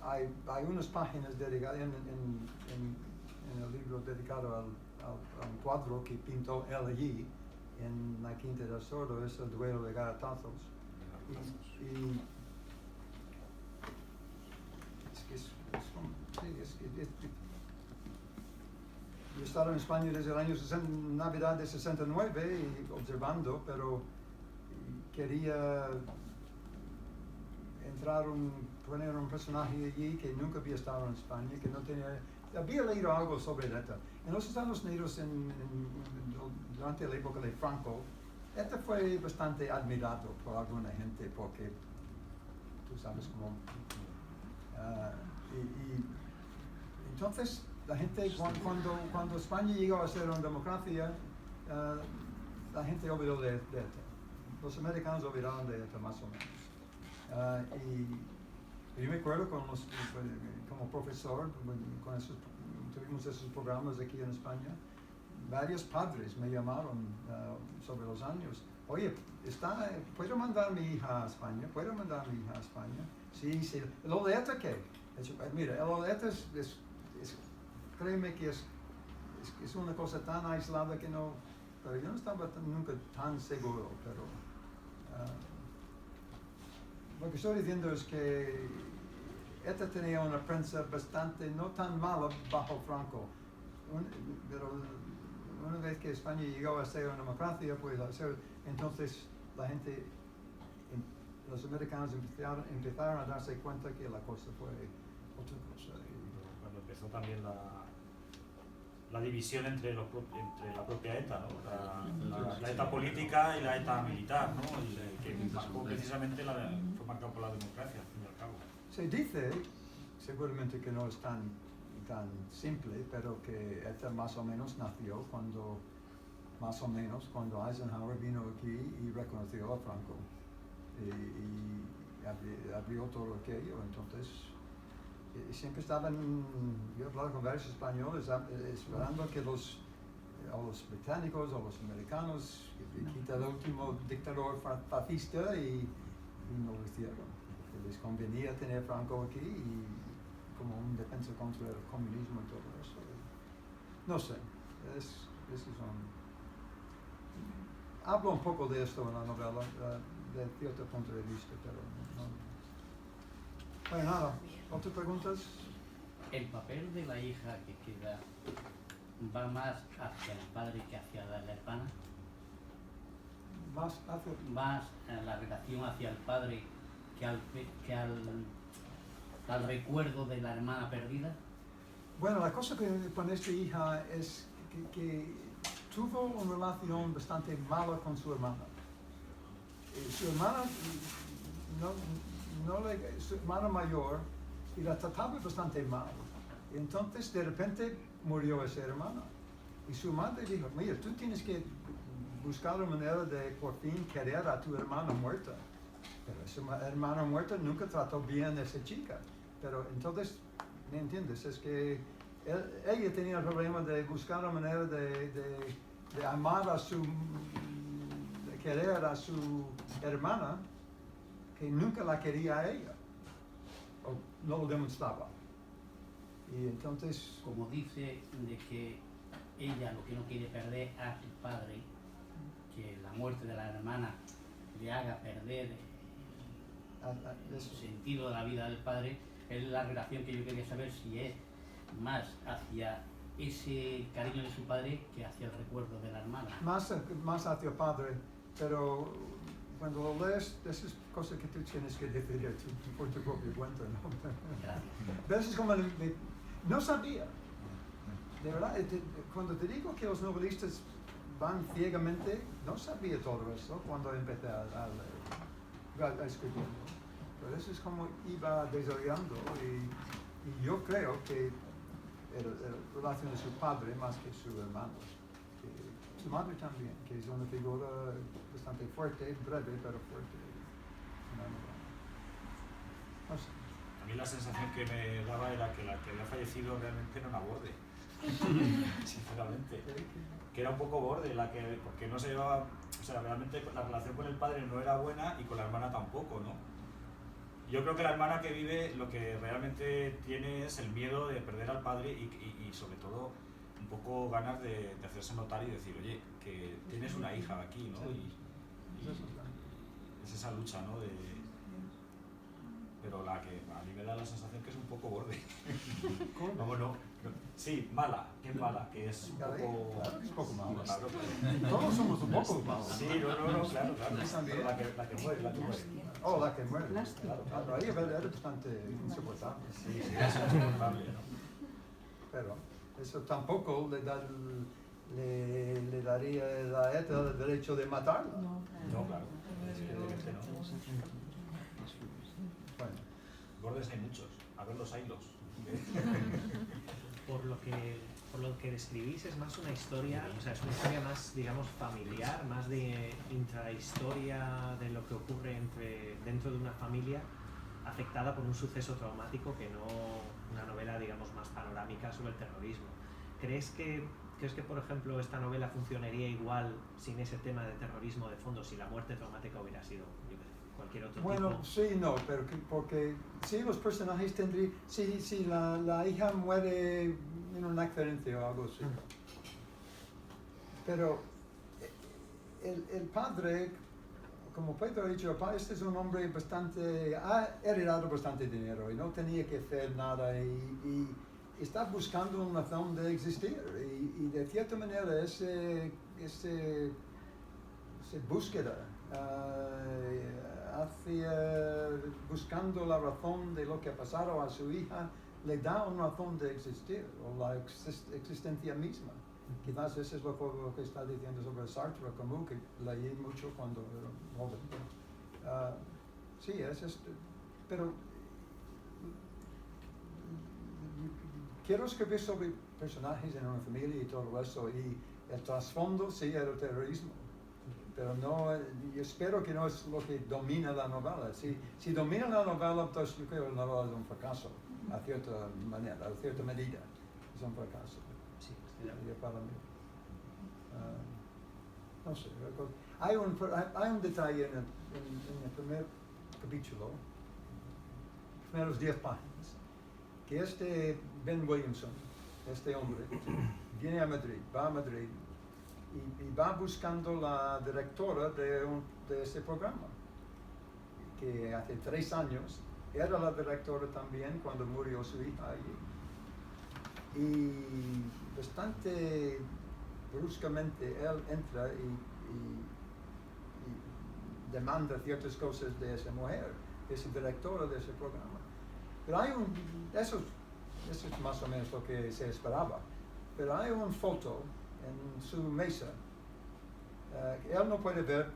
[SPEAKER 3] hay unas páginas dedicadas en el libro dedicado a un cuadro que pintó él allí en la Quinta del Sordo, es el duelo de garatazos. Yo he estado en España desde el año Navidad de 69 y observando, pero quería poner un personaje allí que nunca había estado en España, que no había leído algo sobre ETA. En los Estados Unidos, durante la época de Franco, ETA fue bastante admirado por alguna gente, porque tú sabes cómo... entonces, la gente, cuando España llegó a ser una democracia, la gente olvidó de ETA. Los americanos olvidaron de ETA más o menos. Y yo me acuerdo como profesor, tuvimos esos programas aquí en España, varios padres me llamaron sobre los años. oye, ¿puedo mandar a mi hija a España? ¿Puedo mandar a mi hija a España? Sí, sí. ¿Lo de ETA qué? Mira, lo de ETA créeme que es una cosa tan aislada que no, pero yo no estaba nunca tan seguro, pero lo que estoy diciendo es que ETA tenía una prensa bastante, no tan mala bajo Franco, pero una vez que España llegó a ser una democracia, pues entonces la gente, los americanos empezaron a darse cuenta que la cosa fue otra cosa.
[SPEAKER 2] Cuando empezó también la división entre la propia ETA, ¿no? La ETA política y la ETA militar, ¿no? Y que marcó precisamente fue marcado por la democracia, al fin y al cabo.
[SPEAKER 3] Se dice, seguramente que no es tan simple, pero que ETA más o menos nació cuando Eisenhower vino aquí y reconoció a Franco y abrió todo aquello. Entonces siempre estaban, yo hablaba con varios españoles esperando que los británicos o los americanos quita el último dictador fascista y no lo hicieron. Les convenía tener Franco aquí y como un defensa contra el comunismo y todo eso. No sé, hablo un poco de esto en la novela, de cierto punto de vista, pero no. Bueno, nada, ¿otras preguntas?
[SPEAKER 6] ¿El papel de la hija que queda va más hacia el padre que hacia la hermana?
[SPEAKER 3] Más hacia...
[SPEAKER 6] Más la relación hacia el padre que al recuerdo de la hermana perdida.
[SPEAKER 3] Bueno, la cosa con esta hija es que tuvo una relación bastante mala con su hermana. Su hermana, su hermana mayor, y la trataba bastante mal. Y entonces, de repente, murió esa hermana. Y su madre dijo, mira, tú tienes que buscar una manera de por fin querer a tu hermana muerta. Pero esa hermana muerta nunca trató bien a esa chica. Pero entonces, ¿me entiendes? Es que ella tenía el problema de buscar una manera de amar de querer a su hermana, que nunca la quería a ella, o no lo demostraba. Y entonces...
[SPEAKER 6] Como dice de que ella lo que no quiere perder a su padre, que la muerte de la hermana le haga perder el sentido de la vida del padre, es la relación que yo quería saber si es más hacia ese cariño de su padre que hacia el recuerdo de la hermana.
[SPEAKER 3] Más hacia el padre, pero cuando lo lees, esas cosas que tú tienes que decidir por tu propia cuenta, ¿no?
[SPEAKER 6] Gracias.
[SPEAKER 3] Es como no sabía, de verdad, cuando te digo que los novelistas van ciegamente, no sabía todo eso cuando empecé a escribir. Pero eso es como iba desarrollando y yo creo que la relación de su padre más que su hermano. Su madre también, que es una figura bastante fuerte, breve, pero fuerte. No sé.
[SPEAKER 2] A mí la sensación que me daba era que la que había fallecido realmente era una borde. Sinceramente. Que era un poco borde, porque no se llevaba... O sea, realmente la relación con el padre no era buena y con la hermana tampoco, ¿no? Yo creo que la hermana que vive lo que realmente tiene es el miedo de perder al padre y sobre todo un poco ganas de hacerse notar y decir, oye, que tienes una hija aquí, ¿no? Y es esa lucha, ¿no? Pero la que a mí me da la sensación que es un poco borde. Vamos, no. Sí, mala, que es mala, que es un poco...
[SPEAKER 3] Claro que es poco mala.
[SPEAKER 2] Claro,
[SPEAKER 3] Todos somos un poco malos.
[SPEAKER 2] sí, no, claro. Pero la que muere.
[SPEAKER 3] Oh, la que muere.
[SPEAKER 2] Claro.
[SPEAKER 3] Ahí era bastante insoportable.
[SPEAKER 2] Sí, es insoportable, ¿no?
[SPEAKER 3] Pero eso tampoco le daría a la ETA el derecho de matarla.
[SPEAKER 2] No, claro. Evidentemente no.
[SPEAKER 3] Bueno.
[SPEAKER 2] Bordes hay muchos, a ver los hilos.
[SPEAKER 7] Por lo que describís es más una historia, o sea, es una historia más, digamos, familiar, más de intrahistoria de lo que ocurre dentro de una familia afectada por un suceso traumático que no una novela, digamos, más panorámica sobre el terrorismo. ¿Crees que ¿crees que, por ejemplo, esta novela funcionaría igual sin ese tema de terrorismo de fondo, si la muerte traumática hubiera sido, yo qué sé, cualquier otro
[SPEAKER 3] Bueno,
[SPEAKER 7] tipo?
[SPEAKER 3] sí, no, pero porque sí, los personajes tendrían, si la hija muere en un accidente o algo así. Pero el padre, como Pedro ha dicho, este es un hombre ha heredado bastante dinero y no tenía que hacer nada y está buscando una razón de existir y de cierta manera ese búsqueda buscando la razón de lo que ha pasado a su hija le da una razón de existir o la existencia misma. Quizás eso es lo que está diciendo sobre Sartre, como que leí mucho cuando era joven. Sí, pero quiero escribir sobre personajes en una familia y todo eso, y el trasfondo sí era el terrorismo, pero no, yo espero que no es lo que domina la novela. Si domina la novela, entonces yo creo que la novela es un fracaso, a cierta manera, a cierta medida, es un fracaso.
[SPEAKER 7] Sí,
[SPEAKER 3] Para mí. No sé, hay un detalle en el primer capítulo, primeros 10 páginas, que Ben Williamson, este hombre, viene a Madrid, va a Madrid y va buscando la directora de este programa, que hace 3 años era la directora también cuando murió su hija allí. Y bastante bruscamente él entra y demanda ciertas cosas de esa mujer, esa directora de ese programa. Pero eso es más o menos lo que se esperaba, pero hay una foto en su mesa, que él no puede ver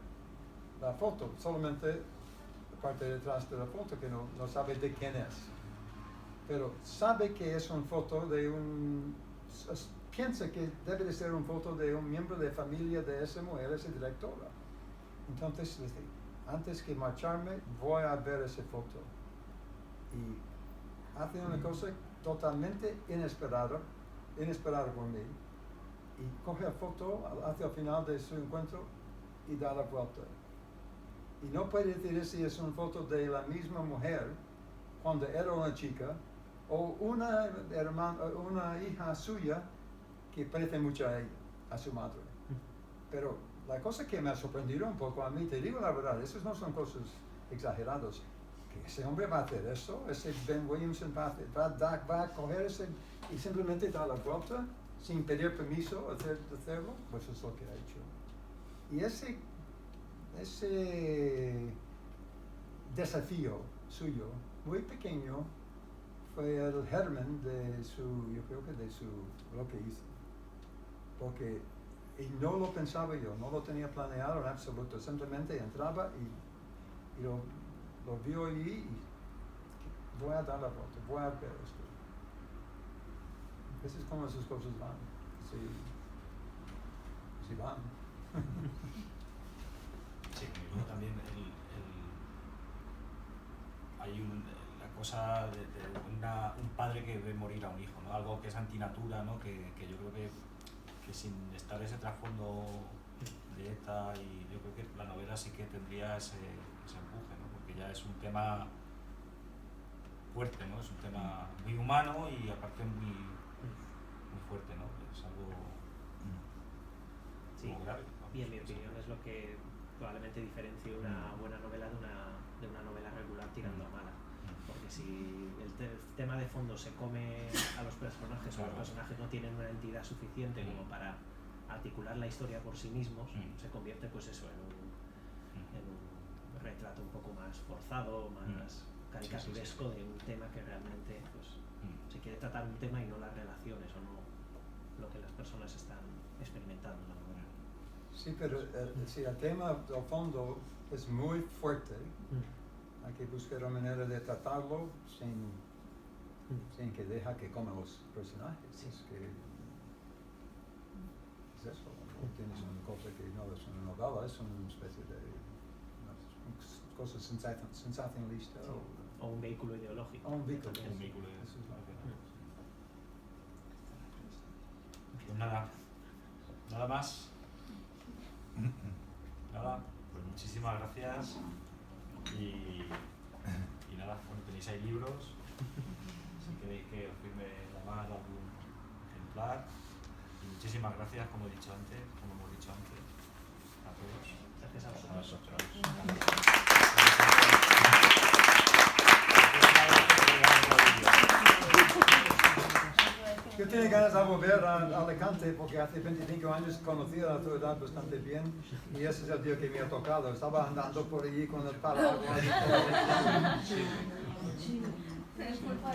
[SPEAKER 3] la foto, solamente la parte de detrás de la foto, que no sabe de quién es. Pero sabe que es una foto piensa que debe de ser una foto de un miembro de familia de esa mujer, esa directora. Entonces dice, antes que marcharme, voy a ver esa foto. Y hace una cosa totalmente inesperada por mí, y coge la foto hacia el final de su encuentro y da la vuelta. Y no puede decir si es una foto de la misma mujer cuando era una chica, o una hija suya que parece mucho a ella, a su madre. Pero la cosa que me ha sorprendido un poco a mí, te digo la verdad, esas no son cosas exageradas, que ese hombre va a hacer eso, ese Ben Williamson va a coger ese y simplemente dar la vuelta sin pedir permiso de hacerlo, pues eso es lo que ha hecho. Y ese desafío suyo, muy pequeño, fue el germen de lo que hizo. Porque y no lo pensaba yo, no lo tenía planeado en absoluto, simplemente entraba y lo vio allí y voy a dar la vuelta, voy a ver esto. Eso es como esas cosas van, si van.
[SPEAKER 2] Sí, y luego también hay la cosa de un padre que ve morir a un hijo, ¿no? Algo que es antinatura, ¿no? Que yo creo que sin estar ese trasfondo de ETA, y yo creo que la novela sí que tendría ese empuje, ¿no? Porque ya es un tema fuerte, ¿no? Es un tema muy humano y aparte muy fuerte, ¿no? Es algo muy grave, ¿no?
[SPEAKER 7] Y en mi opinión es lo que probablemente diferencia una buena novela de una novela regular tirando a mala. Porque si el tema de fondo se come a los personajes, o los personajes no tienen una entidad suficiente como para articular la historia por sí mismos, se convierte pues eso en un retrato un poco más forzado, más caricaturesco de un tema que realmente pues se quiere tratar un tema y no las relaciones o no lo que las personas están experimentando en la novela.
[SPEAKER 3] Sí, pero si el tema del fondo es muy fuerte, hay que buscar una manera de tratarlo sin que deja que coman los personajes.
[SPEAKER 7] Sí.
[SPEAKER 3] Es eso, no tienes una cosa que no es una novela, es una especie de cosa sensacionalista.
[SPEAKER 7] Sí. O un vehículo ideológico.
[SPEAKER 3] O un vehículo.
[SPEAKER 2] Un vehículo
[SPEAKER 3] Eso es lo que
[SPEAKER 2] Pues nada, Nada más. Nada, pues muchísimas gracias. Y nada, bueno, tenéis ahí libros. Si queréis que os firme la mano algún ejemplar. Y muchísimas gracias, como hemos dicho antes, a todos.
[SPEAKER 7] Gracias a vosotros.
[SPEAKER 3] Yo tenía ganas de volver a Alicante porque hace 25 años conocía la ciudad bastante bien y ese es el día que me ha tocado. Estaba andando por allí con el paraguas.